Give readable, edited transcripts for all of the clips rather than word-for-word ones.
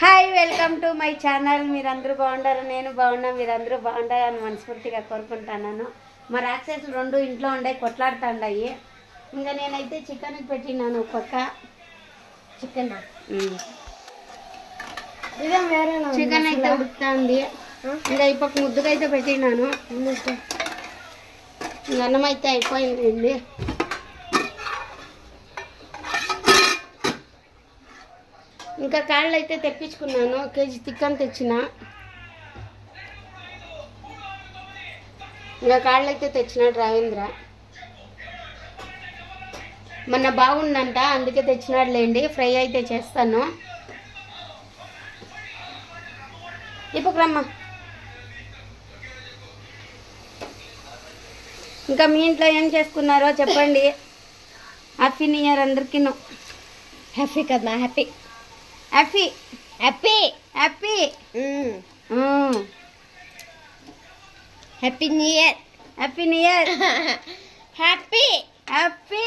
Hi welcome to my channel. మీరందరూ బాగుంటారు, నేను బాగున్నా, మీరందరూ బాగుంటారని మనస్ఫూర్తిగా కోరుకుంటున్నాను. మా రాక్షసులు రెండు ఇంట్లో ఉండే కొట్లాడుతాండాయి. ఇంకా నేనైతే చికెన్ పెట్టినాను. ఒక్కొక్క చికెన్ చికెన్ అయితే ఉడుకుతుంది. ఇంకా ఈ పక్క ముద్దుగా అయితే పెట్టినాను. ఇంకా అన్నం అయితే అయిపోయింది. ఇంకా కాళ్ళు అయితే తెప్పించుకున్నాను. కేజీ చికెన్ తెచ్చిన. ఇంకా కాళ్ళు అయితే తెచ్చినాడు రావేంద్ర. మొన్న బాగుందంట, అందుకే తెచ్చినాడు లేండి. ఫ్రై అయితే చేస్తాను. ఇప్పుడు రమ్మ. ఇంకా మీ ఇంట్లో ఏం చేసుకున్నారో చెప్పండి. హ్యాపీ న్యూ ఇయర్ అందరికీ. హ్యాపీ కదా? Happy happy happy happy happy new year. Happy new year. Happy happy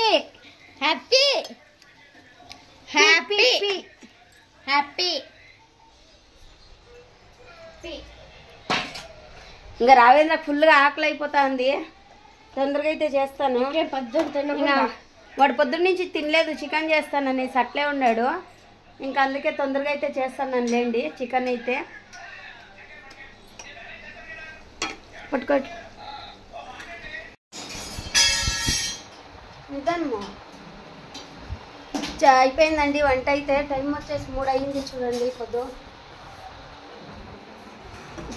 happy happy happy. ఇంకా రావేంద్ర ఫుల్గా ఆకలి అయిపోతుంది. తొందరగా అయితే చేస్తాను. పొద్దున్న వాడు పొద్దున్న నుంచి తినలేదు. చికెన్ చేస్తాననేసి అట్లే ఉన్నాడు. ఇంకా అందుకే తొందరగా అయితే చేస్తాను లేండి. చికెన్ అయితే పట్టుకోండి. ఇదన్నమా అయిపోయిందండి వంట అయితే. టైం వచ్చేసి 3 అయింది చూడండి. పొద్దు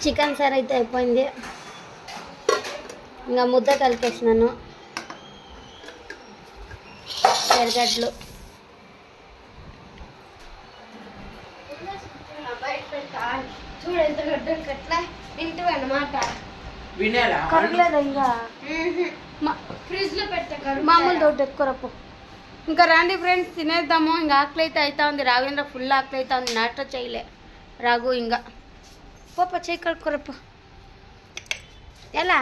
చికెన్ సార్ అయితే అయిపోయింది. ఇంకా ముద్ద కలిపేసినాను. ఎరగడ్లు చూడు ఎంత గడ్డలు కట్లా తింటూ అన్నమాట. కరగలేదా ఇంకా? ఫ్రిడ్జ్ లో పెట్ట మామూలు తోటి ఎక్కువరప్పు. ఇంకా రండి ఫ్రెండ్స్, తినేద్దాము. ఇంకా ఆకలి అయితే అవుతా ఉంది. రావేంద్ర ఫుల్ ఆకలి అవుతా ఉంది. నాట చేయలే రాగు. ఇంకా పోప చేయి కడుక్కోరప్పు. ఎలా?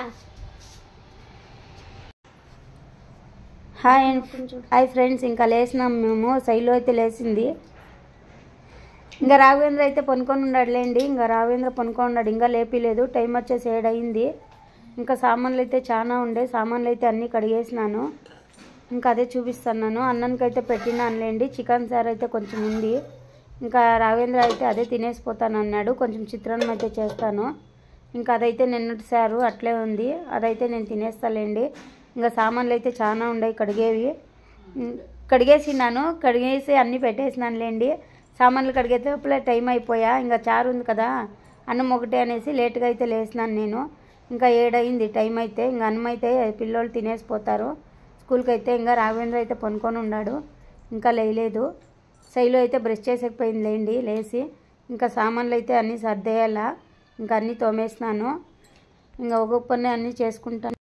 హాయ్ ఫ్రెండ్స్, ఇంకా లేచినాం మేము. శైలు అయితే లేచింది. ఇంకా రాఘవేంద్ర అయితే పనుకొని ఉన్నాడులేండి. ఇంకా రాఘవేంద్ర పనుకొని ఉన్నాడు. ఇంకా లేపిలేదు. టైం వచ్చేసి 7 అయింది. ఇంకా సామాన్లు అయితే చాలా ఉండే. సామాన్లు అయితే అన్నీ కడిగేసినాను. ఇంకా అదే చూపిస్తున్నాను. అన్నానికి అయితే పెట్టినానులేండి. చికెన్ సార్ అయితే కొంచెం ఉంది. ఇంకా రాఘవేంద్ర అయితే అదే తినేసిపోతాను అన్నాడు. కొంచెం చిత్రాన్నం అయితే చేస్తాను. ఇంకా అదైతే నిన్నటి సారు అట్లే ఉంది. అదైతే నేను తినేస్తాలేండి. ఇంకా సామాన్లు అయితే చాలా ఉన్నాయి కడిగేసినాను. కడిగేసి అన్నీ పెట్టేసినానులేండి. సామాన్లు కడిగేటప్పుడే టైం అయిపోయా. ఇంకా చారు ఉంది కదా, అన్నం ఒకటే అనేసి లేట్గా అయితే లేసినాను నేను. ఇంకా 7 అయింది టైం అయితే. ఇంకా అన్నం అయితే పిల్లోళ్ళు తినేసిపోతారు స్కూల్కి అయితే. ఇంకా రాఘవేంద్ర అయితే పనుకొని ఉన్నాడు. ఇంకా లేయలేదు. శైలు అయితే బ్రష్ చేసేకపోయింది లేండి లేచి. ఇంకా సామాన్లు అయితే అన్నీ సర్దేయాలా. ఇంకా అన్నీ తోమేసినాను. ఇంకా ఒక్కొక్క పని అన్నీ చేసుకుంటాను.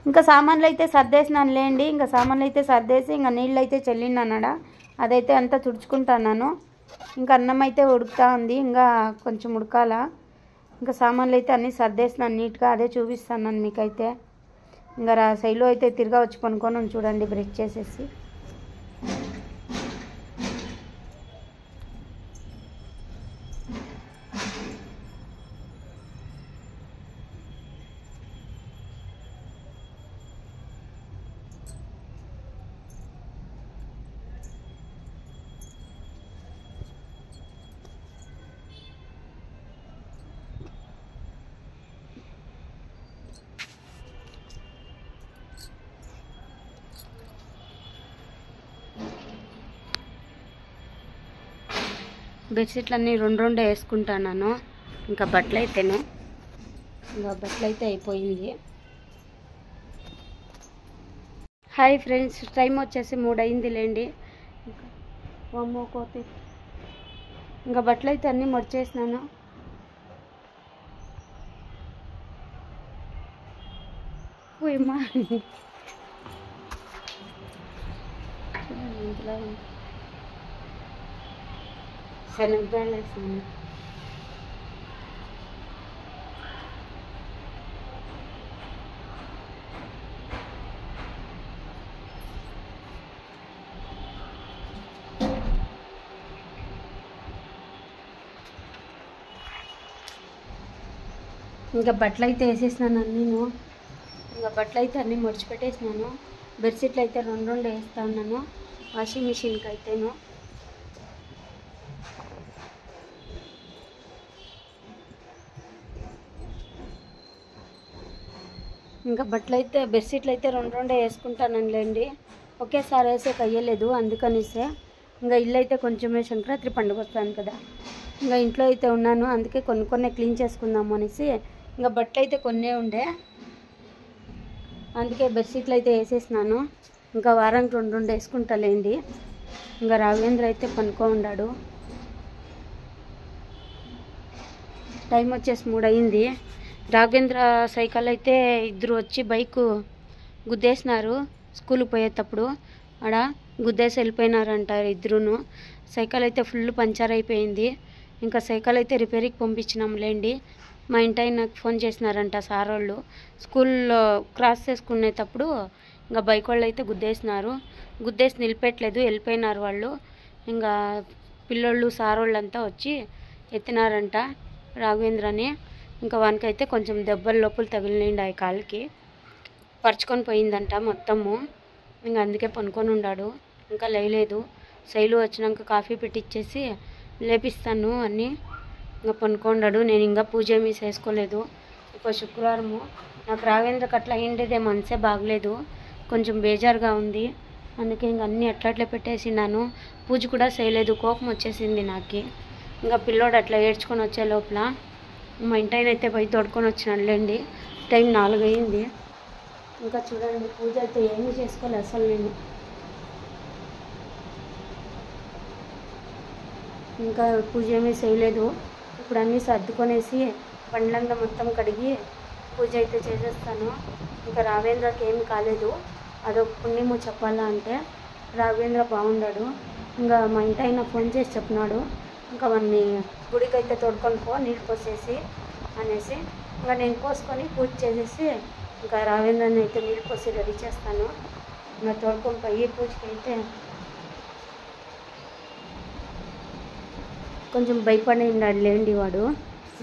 ఇంకా సామాన్లు అయితే సర్దేసినాను లేండి. ఇంకా సామాన్లు అయితే సర్దేసి ఇంకా నీళ్ళు అయితే చల్లినానడా. అదైతే అంతా తుడుచుకుంటున్నాను. ఇంకా అన్నం అయితే ఉడుకుతా ఉంది. ఇంకా కొంచెం ఉడకాల. ఇంకా సామాన్లు అయితే అన్నీ సర్దేసినాను నీట్గా. అదే చూపిస్తాను మీకైతే. ఇంకా శైలు అయితే తిరిగా వచ్చి పనుకొని చూడండి బ్రష్ చేసేసి. బెడ్షీట్లు అన్నీ రెండు రెండు వేసుకుంటాను. ఇంకా బట్టలు అయితే అయిపోయింది. హాయ్ ఫ్రెండ్స్, టైం వచ్చేసి 3 అయిందిలేండి. కోతి ఇంకా బట్టలు అయితే అన్నీ మడిచేసినాను. పోయమ్మా శనగబ్యాళ్ళు వేసాను. ఇంకా బట్టలు అయితే వేసేసినాను నేను. ఇంకా బట్టలు అయితే అన్నీ మడిచిపెట్టేసినాను. బెడ్షీట్లు అయితే రెండు రెండు వేస్తా ఉన్నాను వాషింగ్ మిషన్కి అయితేను. ఇంకా బట్టలు అయితే బెడ్షీట్లు అయితే రెండు రెండు వేసుకుంటానంలేండి. ఒకేసారి వేసేకి అయ్యలేదు, అందుకనిసే ఇంకా ఇల్లు అయితే కొంచెమే సంక్రాంతి పండుగ వస్తాను కదా, ఇంకా ఇంట్లో అయితే ఉన్నాను, అందుకే కొన్ని క్లీన్ చేసుకుందాము అనేసి ఇంకా బట్టలు అయితే కొన్నే ఉండే, అందుకే బెడ్షీట్లు అయితే వేసేసినాను. ఇంకా వారానికి రెండు రెండు వేసుకుంటాలేండి. ఇంకా రాఘవేంద్ర అయితే పనుకో ఉన్నాడు. టైం వచ్చేసి 3 అయింది. రాఘవేంద్ర సైకిల్ అయితే ఇద్దరు వచ్చి బైక్ గుద్దేసినారు. స్కూల్కి పోయేటప్పుడు ఆడ గుద్దేసి వెళ్ళిపోయినారంట ఇద్దరును. సైకిల్ అయితే ఫుల్ పంచర్ అయిపోయింది. ఇంకా సైకిల్ అయితే రిపేర్కి పంపించినాంలేండి. మా ఇంటి నాకు ఫోన్ చేసినారంట సార్ వాళ్ళు. స్కూల్లో క్రాస్ చేసుకునేటప్పుడు ఇంకా బైక్ వాళ్ళు అయితే గుద్దేసి నిలిపెట్టలేదు, వెళ్ళిపోయినారు వాళ్ళు. ఇంకా పిల్లోళ్ళు సార్ వాళ్ళంతా వచ్చి ఎత్తినారంట రాఘవేంద్రని. ఇంకా వానికైతే కొంచెం దెబ్బలు లోపల తగిలిండి, ఆ కాలుకి పరుచుకొని పోయిందంట మొత్తము. ఇంకా అందుకే పనుకొని ఉన్నాడు, ఇంకా లేయలేదు. శైలు వచ్చినాక కాఫీ పెట్టిచ్చేసి లేపిస్తాను అని ఇంకా పనుకున్నాడు. నేను ఇంకా పూజ ఏమీ చేసుకోలేదు. ఇప్పుడు శుక్రవారము. నాకు రాఘవేంద్రకి అట్లా అయిండేదే, మనసే బాగలేదు, కొంచెం బేజారుగా ఉంది. అందుకే ఇంక అన్నీ అట్లా పెట్టేసినాను. పూజ కూడా చేయలేదు, కోపం వచ్చేసింది నాకు. ఇంకా పిల్లోడు అట్లా ఏడ్చుకొని వచ్చే లోపల మా ఇంటాయన అయితే పోయి తోడుకొని వచ్చినాడులేండి. టైం 4 అయింది. ఇంకా చూడండి, పూజ అయితే ఏమీ చేసుకోలేదు అసలు నేను. ఇంకా పూజ ఏమీ చేయలేదు. ఇప్పుడు అన్నీ సర్దుకొనేసి బండ్లంతా మొత్తం కడిగి పూజ అయితే చేసేస్తాను. ఇంకా రాఘవేంద్రకి ఏమి కాలేదు, అదొక పుణ్యము చెప్పాలా అంటే. రాఘవేంద్ర బాగున్నాడు. ఇంకా మా ఇంటి ఆయన ఫోన్ చేసి చెప్పినాడు, ఇంకా వాడిని గుడికి అయితే తోడుకొని పో నీళ్ళు పోసేసి అనేసి. ఇంకా నేను పోసుకొని పూజ చేసేసి ఇంకా రాఘవేంద్రని అయితే నీళ్ళు పోసి రెడీ చేస్తాను. ఇంకా తోడుకొని పోయి పూజకి అయితే కొంచెం భయపడినాడు లేండి వాడు.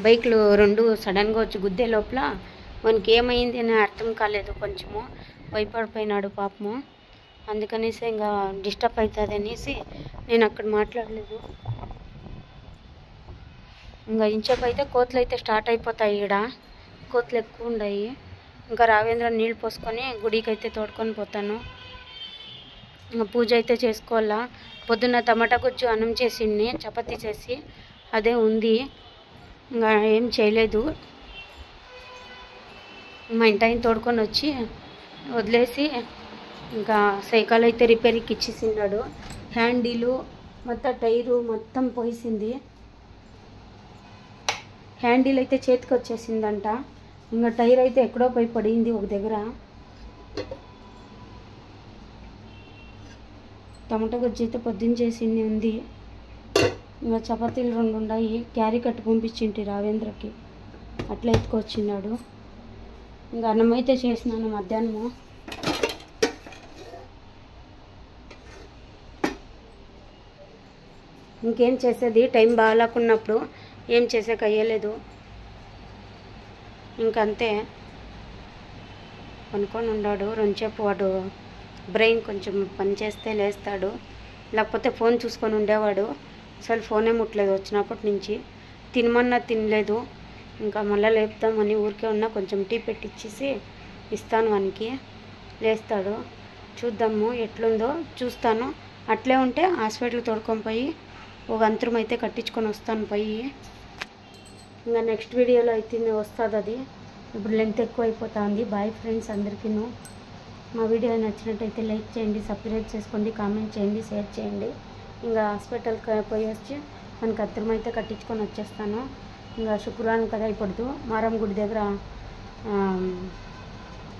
బైక్లు రెండు సడన్గా వచ్చి గుద్దే లోపల వానికి ఏమైంది అని అర్థం కాలేదు, కొంచెము భయపడిపోయినాడు పాపము. అందుకనేసి ఇంకా డిస్టర్బ్ అవుతుంది అనేసి నేను అక్కడ మాట్లాడలేదు. ఇంకా ఇంచేపు అయితే కోతులు అయితే స్టార్ట్ అయిపోతాయి, ఈడ కోతులు ఎక్కువ ఉన్నాయి. ఇంకా రాఘవేంద్ర నీళ్ళు పోసుకొని గుడికి అయితే తోడుకొని పోతాను. ఇంకా పూజ అయితే చేసుకోవాలా. పొద్దున్న టమాటా గుజ్జు అన్నం చేసింది, చపాతీ చేసి అదే ఉంది, ఇంకా ఏం చేయలేదు. మా ఇంటాయన తోడుకొని వచ్చి వదిలేసి ఇంకా సైకిల్ అయితే రిపేర్కి ఇచ్చేసినాడు. హ్యాండిలు మొత్తం టైరు మొత్తం పోసింది. హ్యాండిల్ అయితే చేతికి వచ్చేసిందంట. ఇంకా టైర్ అయితే ఎక్కడో పోయి పడింది ఒక దగ్గర. టమాటా గుజ్జు అయితే పొద్దున్న చేసింది ఉంది. ఇంకా చపాతీలు 2 ఉన్నాయి, క్యారీ కట్టు పంపించింటి రాఘవేంద్రకి, అట్లా ఎత్తుకొచ్చినాడు. ఇంకా అన్నం అయితే చేసినాను మధ్యాహ్నము. ఇంకేం చేసేది, టైం బాగాలేకున్నప్పుడు ఏం చేసేక అయ్యలేదు. ఇంకంతే పనుకొని ఉన్నాడు. రెండుసేపు వాడు బ్రెయిన్ కొంచెం పనిచేస్తే లేస్తాడు, లేకపోతే ఫోన్ చూసుకొని ఉండేవాడు. అసలు ఫోనే ముట్టలేదు వచ్చినప్పటి నుంచి. తినమన్నా తినలేదు. ఇంకా మళ్ళీ లేపుతామని ఊరికే ఉన్నా, కొంచెం టీ పెట్టిచ్చేసి ఇస్తాను వానికి, లేస్తాడు. చూద్దాము ఎట్లుందో చూస్తాను. అట్లే ఉంటే హాస్పిటల్ తోడుకొని పోయి ఒక అంతరం అయితే కట్టించుకొని వస్తాను పోయి. ఇంకా నెక్స్ట్ వీడియోలో అయితే వస్తుంది అది. ఇప్పుడు లెంత్ ఎక్కువ అయిపోతుంది. బాయ్ ఫ్రెండ్స్ అందరికీను. మా వీడియో నచ్చినట్టయితే లైక్ చేయండి, సబ్స్క్రైబ్ చేసుకోండి, కామెంట్ చేయండి, షేర్ చేయండి. ఇంకా హాస్పిటల్కి పోయి వచ్చి మనకి అత్తరం అయితే కట్టించుకొని వచ్చేస్తాను. ఇంకా శుక్రవారం కదా ఇప్పుడు మారం గుడి దగ్గర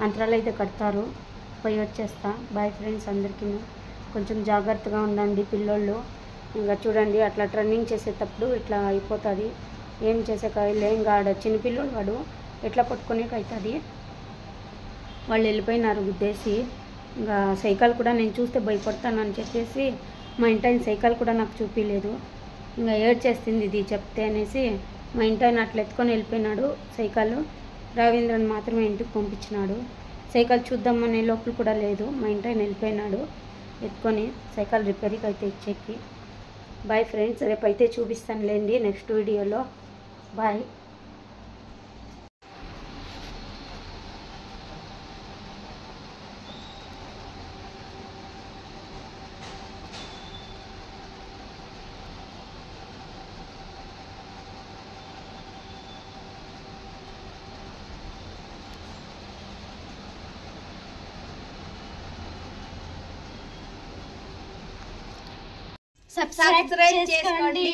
అంతరాలు అయితే కడతారు, పోయి వచ్చేస్తా. బాయ్ ఫ్రెండ్స్ అందరికీ. కొంచెం జాగ్రత్తగా ఉండండి పిల్లోళ్ళు. ఇంకా చూడండి అట్లా ట్రన్నింగ్ చేసేటప్పుడు ఇట్లా అయిపోతుంది. ఏం చేసాక ఏం కాడు, చిన్నపిల్లోడు వాడు ఎట్లా పట్టుకునేకి అవుతుంది. వాళ్ళు వెళ్ళిపోయినారు గుద్దేసి. ఇంకా సైకిల్ కూడా నేను చూస్తే భయపడతానని చెప్పేసి మా ఇంటాయన సైకిల్ కూడా నాకు చూపించలేదు. ఇంకా ఏడ్చేస్తుంది ఇది చెప్తే అనేసి మా ఇంటాయన అట్లా ఎత్తుకొని వెళ్ళిపోయినాడు సైకిల్. రవీంద్రన్ మాత్రమే ఇంటికి పంపించినాడు. సైకిల్ చూద్దామనే లోపల కూడా లేదు. మా ఇంటాయన వెళ్ళిపోయినాడు ఎత్తుకొని సైకిల్ రిపేర్కి అయితే ఇచ్చేకి. బాయ్ ఫ్రెండ్స్, రేపైతే చూపిస్తానులేండి నెక్స్ట్ వీడియోలో. బాయ్. సబ్స్క్రైబ్ చేసుకోండి.